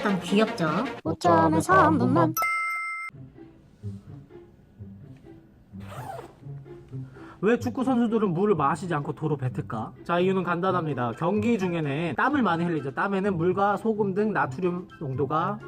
약간 귀엽죠? 5점에서 한 분만. 왜 축구 선수들은 물을 마시지 않고 도로 뱉을까? 자, 이유는 간단합니다. 경기 중에는 땀을 많이 흘리죠. 땀에는 물과 소금 등 나트륨 농도가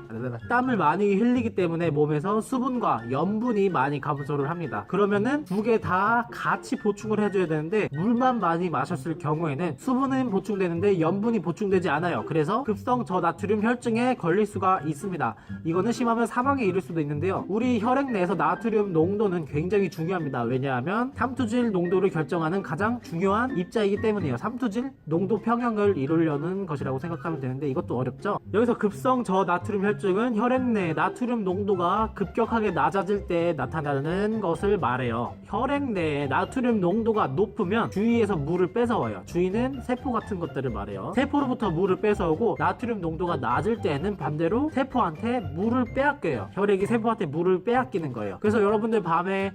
땀을 많이 흘리기 때문에 몸에서 수분과 염분이 많이 감소를 합니다. 그러면은 두 개 다 같이 보충을 해줘야 되는데 물만 많이 마셨을 경우에는 수분은 보충되는데 염분이 보충되지 않아요. 그래서 급성 저나트륨 혈증에 걸릴 수가 있습니다. 이거는 심하면 사망에 이를 수도 있는데요. 우리 혈액 내에서 나트륨 농도는 굉장히 중요합니다. 왜냐하면 삼투질 농도를 결정하는 가장 중요한 입자이기 때문이에요. 삼투질 농도 평형을 이루려는 것이라고 생각하면 되는데 이것도 어렵죠. 여기서 급성 저나트륨 혈증은 혈액 내 나트륨 농도가 급격하게 낮아질 때 나타나는 것을 말해요. 혈액 내에 나트륨 농도가 높으면 주위에서 물을 뺏어와요. 주위는 세포 같은 것들을 말해요. 세포로부터 물을 뺏어오고 나트륨 농도가 낮을 때는 반대로 세포한테 물을 빼앗겨요. 혈액이 세포한테 물을 빼앗기는 거예요. 그래서 여러분들 밤에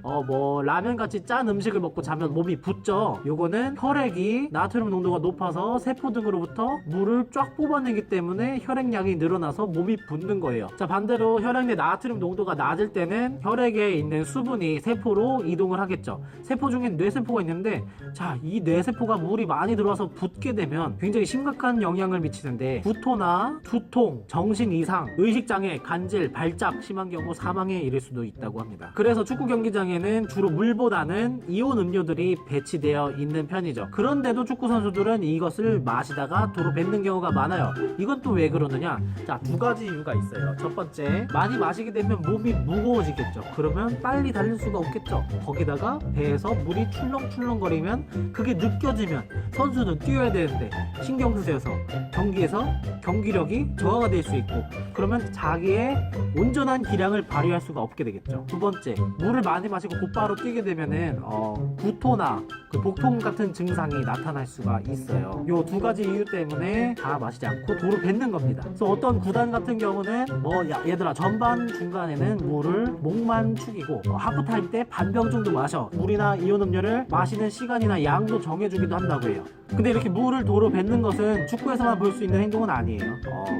라면 같이 짠 음식을 먹고 자면 몸이 붓죠. 요거는 혈액이 나트륨 농도가 높아서 세포 등으로부터 물을 쫙 뽑아내기 때문에 혈액량이 늘어나서 몸이 붓는 거예요. 자, 반대로 혈액 내 나트륨 농도가 낮을 때는 혈액에 있는 수분이 세포로 이동을 하겠죠. 세포 중에 뇌세포가 있는데, 자, 이 뇌세포가 물이 많이 들어와서 붓게 되면 굉장히 심각한 영향을 미치는데 구토나 두통, 정신 이상, 의식장애, 간질, 발작, 심한 경우 사망에 이를 수도 있다고 합니다. 그래서 축구 경기장에는 주로 물보다는 이온 음료들이 배치되어 있는 편이죠. 그런데도 축구 선수들은 이것을 마시다가 도로 뱉는 경우가 많아요. 이건 또 왜 그러느냐? 자, 두 가지 이유가 있어요. 첫 번째, 많이 마시게 되면 몸이 무거워지겠죠. 그러면 빨리 달릴 수가 없겠죠. 거기다가 배에서 물이 출렁출렁거리면 그게 느껴지면 선수는 뛰어야 되는데 신경 쓰여서 경기에서 경기력이 저하가 될 수 있고, 그러면 자기의 온전한 기량을 발휘할 수가 없게 되겠죠. 두 번째, 물을 많이 마시고 곧바로 뛰게 되면은 구토나 복통 같은 증상이 나타날 수가 있어요. 요 두 가지 이유 때문에 다 마시지 않고 도로 뱉는 겁니다. 그래서 어떤 구단 같은 경우는 얘들아, 전반 중간에는 물을 목만 축이고 하프타임 때 반병 정도 마셔. 물이나 이온 음료를 마시는 시간이나 양도 정해주기도 한다고 해요. 근데 이렇게 물을 도로 뱉는 것은 축구에서만 볼 수 있는 행동은 아니에요.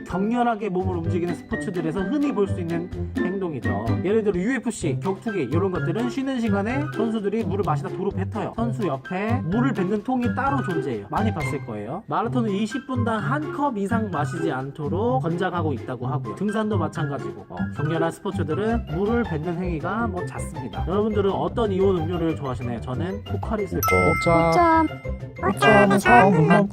격렬하게 몸을 움직이는 스포츠들에서 흔히 볼 수 있는 행동이죠. 예를 들어 UFC, 격투기 이런 것들은 쉬는 시간에 선수들이 물을 마시다 도로 뱉어요. 선수 옆에 물을 뱉는 통이 따로 존재해요. 많이 봤을 거예요. 마라톤은 20분당 한 컵 이상 마시지 않도록 권장하고 있다고 하고요. 등산도 마찬가지고 격렬한 스포츠들은 물을 뱉는 행위가 잦습니다. 여러분들은 어떤 이온 음료를 좋아하시나요? 저는 포카리스를 5점. 5점에서 한 분만.